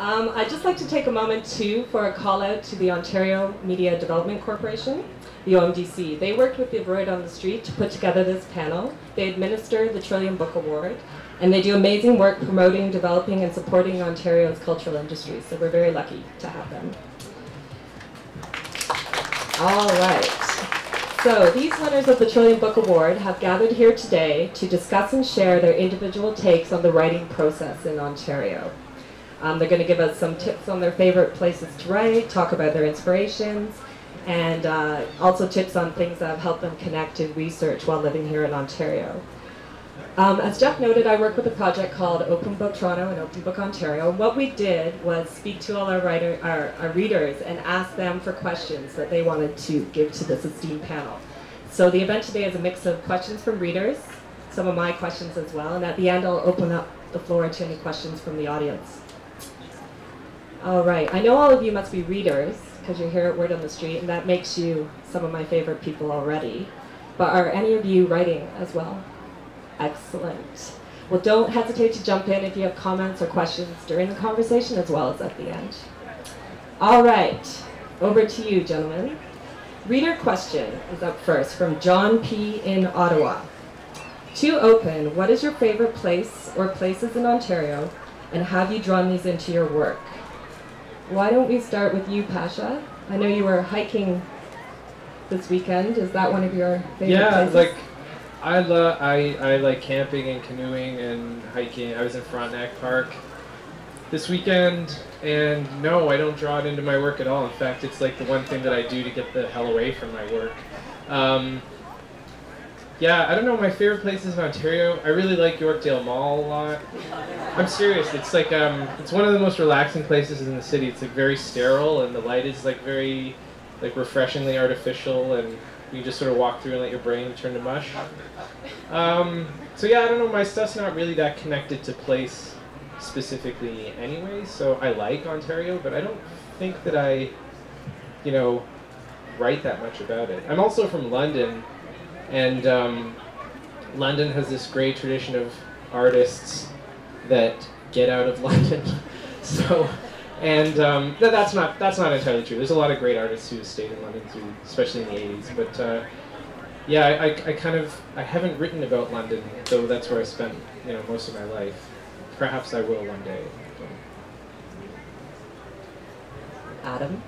I'd just like to take a moment, too, for a call out to the Ontario Media Development Corporation, the OMDC. They worked with the Word on the Street to put together this panel. They administer the Trillium Book Award, and they do amazing work promoting, developing, and supporting Ontario's cultural industry, so we're very lucky to have them. All right. So these winners of the Trillium Book Award have gathered here today to discuss and share their individual takes on the writing process in Ontario. They're going to give us some tips on their favorite places to write, talk about their inspirations, and also tips on things that have helped them connect and research while living here in Ontario. As Jeff noted, I work with a project called Open Book Toronto and Open Book Ontario. What we did was speak to all our readers and ask them for questions that they wanted to give to this esteemed panel. So the event today is a mix of questions from readers, some of my questions as well, and at the end I'll open up the floor to any questions from the audience. All right, I know all of you must be readers because you're here at Word on the Street, and that makes you some of my favorite people already. But are any of you writing as well? Excellent. Well, don't hesitate to jump in if you have comments or questions during the conversation as well as at the end. All right, over to you, gentlemen. Reader question is up first from John P. in Ottawa. To open, what is your favorite place or places in Ontario, and have you drawn these into your work? Why don't we start with you, Pasha? I know you were hiking this weekend. Is that one of your favorite places? Yeah, like I like camping and canoeing and hiking. I was in Frontenac Park this weekend, and no, I don't draw it into my work at all. In fact, it's like the one thing that I do to get the hell away from my work. Yeah, I don't know my favorite places in Ontario. I really like Yorkdale Mall a lot. I'm serious. It's like it's one of the most relaxing places in the city. It's like very sterile, and the light is like very like refreshingly artificial, and you just sort of walk through and let your brain turn to mush. So yeah, I don't know. My stuff's not really that connected to place specifically anyway. So I like Ontario, but I don't think that I, you know, write that much about it. I'm also from London. And London has this great tradition of artists that get out of London. So, and that's not entirely true. There's a lot of great artists who stayed in London through, especially in the '80s. But yeah, I haven't written about London, though that's where I spent most of my life. Perhaps I will one day. Adam.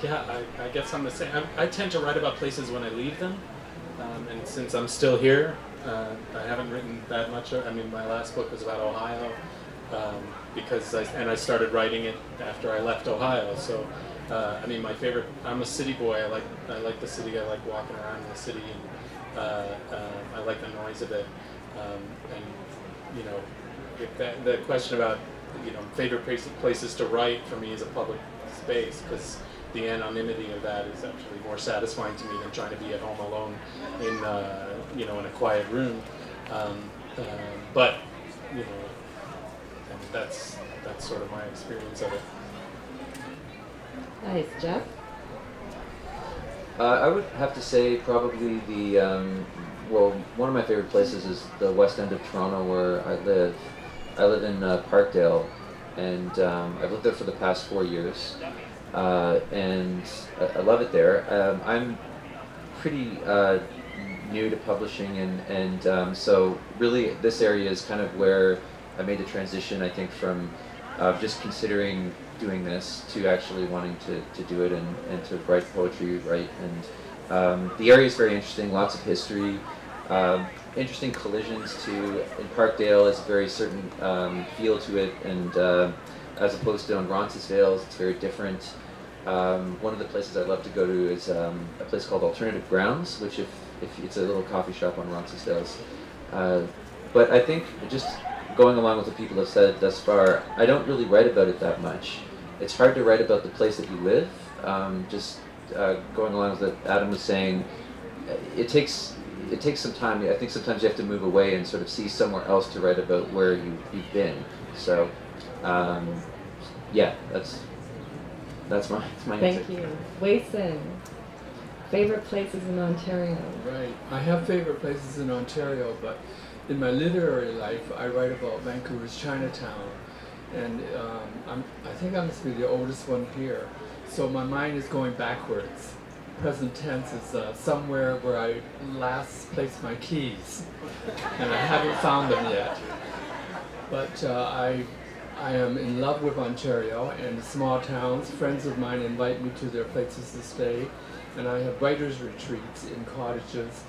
Yeah, I guess I'm the same. I tend to write about places when I leave them, and since I'm still here, I haven't written that much. I mean, my last book was about Ohio, because I started writing it after I left Ohio. So, I mean, my favorite. I'm a city boy. I like the city. I like walking around in the city, and I like the noise of it. And if the question about favorite places to write for me is a public space, because the anonymity of that is actually more satisfying to me than trying to be at home alone in in a quiet room. But and that's sort of my experience of it. Nice, Jeff. I would have to say probably the one of my favorite places is the West End of Toronto, where I live. I live in Parkdale, and I've lived there for the past 4 years. And I love it there. I'm pretty new to publishing, and so really this area is kind of where I made the transition, I think, from just considering doing this to actually wanting to do it and to write poetry, and the area is very interesting, lots of history, interesting collisions too. In Parkdale is a very certain feel to it, and as opposed to on Roncesvalles, it's very different. One of the places I'd love to go to is a place called Alternative Grounds, which if it's a little coffee shop on Roncesvalles. But I think just going along with what people have said thus far, I don't really write about it that much. It's hard to write about the place that you live. Going along with what Adam was saying, it takes some time. I think sometimes you have to move away and sort of see somewhere else to write about where you've been. So, yeah, that's my answer. Thank you. Wason, favorite places in Ontario? Right. I have favorite places in Ontario, but in my literary life, I write about Vancouver's Chinatown. and I think I must be the oldest one here. So my mind is going backwards. Present tense is somewhere where I last placed my keys, and I haven't found them yet. But I am in love with Ontario and the small towns. Friends of mine invite me to their places to stay, and I have writers' retreats in cottages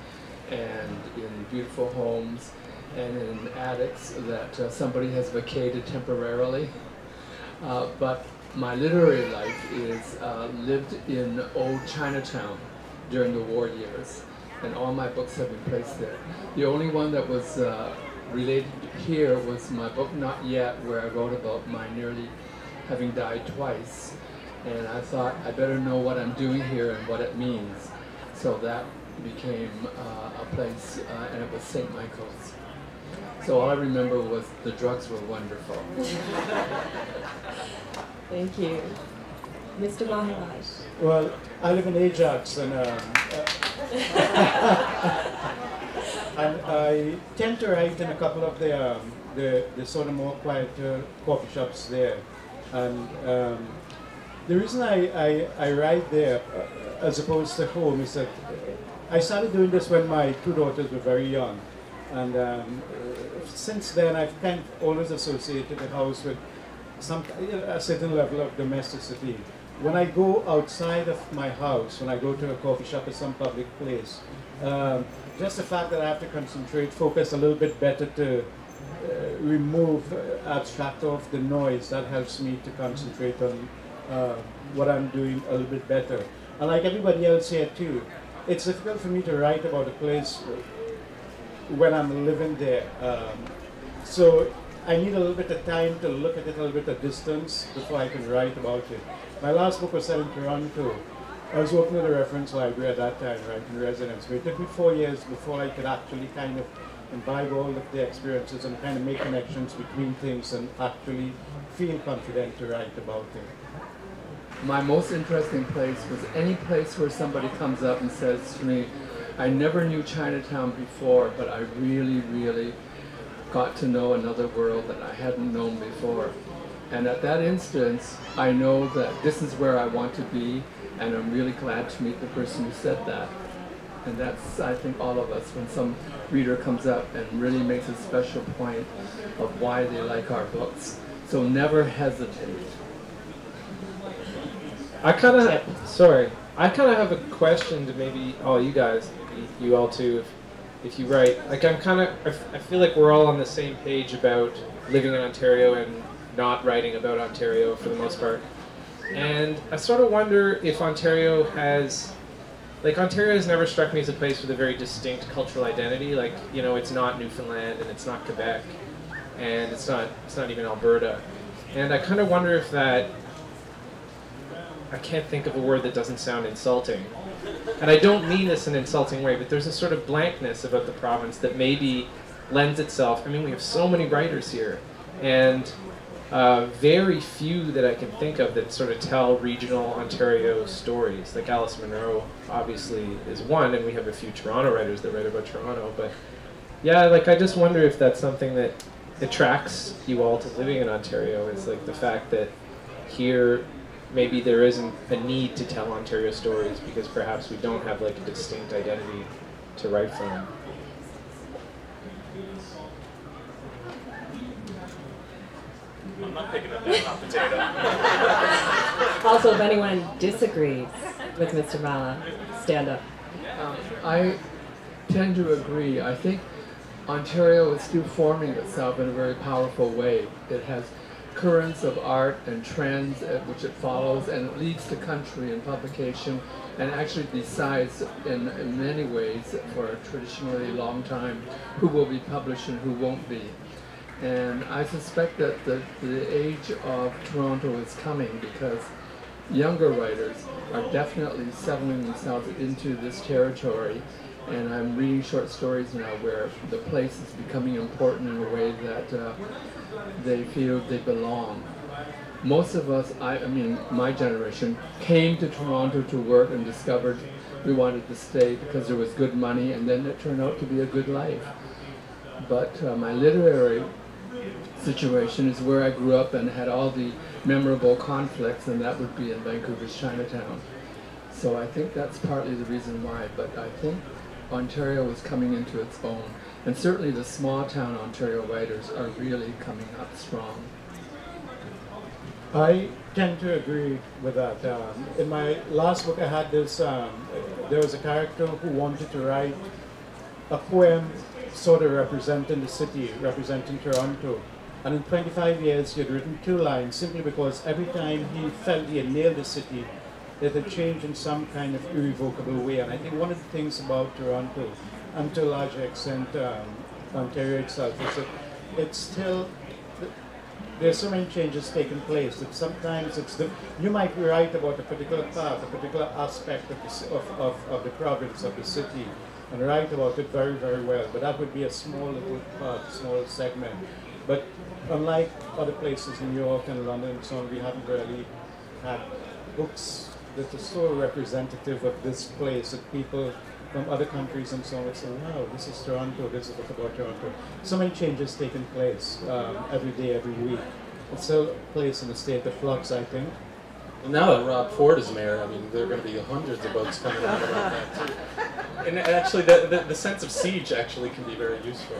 and in beautiful homes and in attics that somebody has vacated temporarily. But my literary life is lived in old Chinatown during the war years, and all my books have been placed there. The only one that was related here was my book Not Yet, where I wrote about my nearly having died twice, and I thought I better know what I'm doing here and what it means. So that became a place, and it was St. Michael's. So all I remember was the drugs were wonderful. Thank you. Mr. Maharaj. Well, I live in Ajax, and and I tend to write in a couple of the sort of more quieter coffee shops there. And the reason I write there, as opposed to home, is that I started doing this when my two daughters were very young. And since then, I've kind of always associated the house with a certain level of domesticity. When I go outside of my house, when I go to a coffee shop or some public place, just the fact that I have to concentrate, focus a little bit better to remove, abstract off the noise, that helps me to concentrate on what I'm doing a little bit better. And like everybody else here too, it's difficult for me to write about a place when I'm living there. So I need a little bit of time to look at it a little bit at distance before I can write about it. My last book was set in Toronto. I was working at a reference library at that time, right, in residence. But it took me 4 years before I could actually kind of imbibe all of the experiences and kind of make connections between things and actually feel confident to write about it. My most interesting place was any place where somebody comes up and says to me, I never knew Chinatown before, but I really, really got to know another world that I hadn't known before. And at that instance, I know that this is where I want to be, and I'm really glad to meet the person who said that. And that's, I think, all of us, when some reader comes up and really makes a special point of why they like our books. So never hesitate. I kind of have a question to maybe all you guys, you all too, if you write. Like I feel like we're all on the same page about living in Ontario and not writing about Ontario for the most part. And I sort of wonder if Ontario has never struck me as a place with a very distinct cultural identity. Like, you know, it's not Newfoundland and it's not Quebec and it's not even Alberta. And I kind of wonder if that, I can't think of a word that doesn't sound insulting. And I don't mean this in an insulting way, but there's a sort of blankness about the province that maybe lends itself. I mean, we have so many writers here, and very few that I can think of that sort of tell regional Ontario stories. Like Alice Munro, obviously, is one, and we have a few Toronto writers that write about Toronto. But yeah, like I just wonder if that's something that attracts you all to living in Ontario, is like the fact that here maybe there isn't a need to tell Ontario stories because perhaps we don't have like a distinct identity to write from. I'm not picking up that hot potato. Also, if anyone disagrees with Mr. Mala, stand up. I tend to agree. I think Ontario is still forming itself in a very powerful way. It has currents of art and trends which it follows, and it leads the country in publication and actually decides in many ways for a traditionally long time who will be published and who won't be. And I suspect that the age of Toronto is coming because younger writers are definitely settling themselves into this territory. And I'm reading short stories now where the place is becoming important in a way that they feel they belong. Most of us, I mean my generation, came to Toronto to work and discovered we wanted to stay because there was good money, and then it turned out to be a good life. But my literary situation is where I grew up and had all the memorable conflicts, and that would be in Vancouver's Chinatown. So I think that's partly the reason why, but I think Ontario is coming into its own. And certainly the small town Ontario writers are really coming up strong. I tend to agree with that. In my last book I had this, there was a character who wanted to write a poem sort of representing the city, representing Toronto. And in 25 years he had written 2 lines simply because every time he felt he had nailed the city, it had changed in some kind of irrevocable way. And I think one of the things about Toronto, and to a large extent Ontario itself, is that it's still, there's so many changes taking place that sometimes you might write about a particular part, a particular aspect of the province, of the city, and write about it very, very well. But that would be a small little part, small segment. But unlike other places, New York and London and so on, we haven't really had books that are so representative of this place that people from other countries and so on would say, wow, this is Toronto, this is a book about Toronto. So many changes taking place every day, every week. It's still a place in a state of flux, I think. Well, now that Rob Ford is mayor, I mean, there are going to be hundreds of books coming out about that too. And actually, the sense of siege actually can be very useful.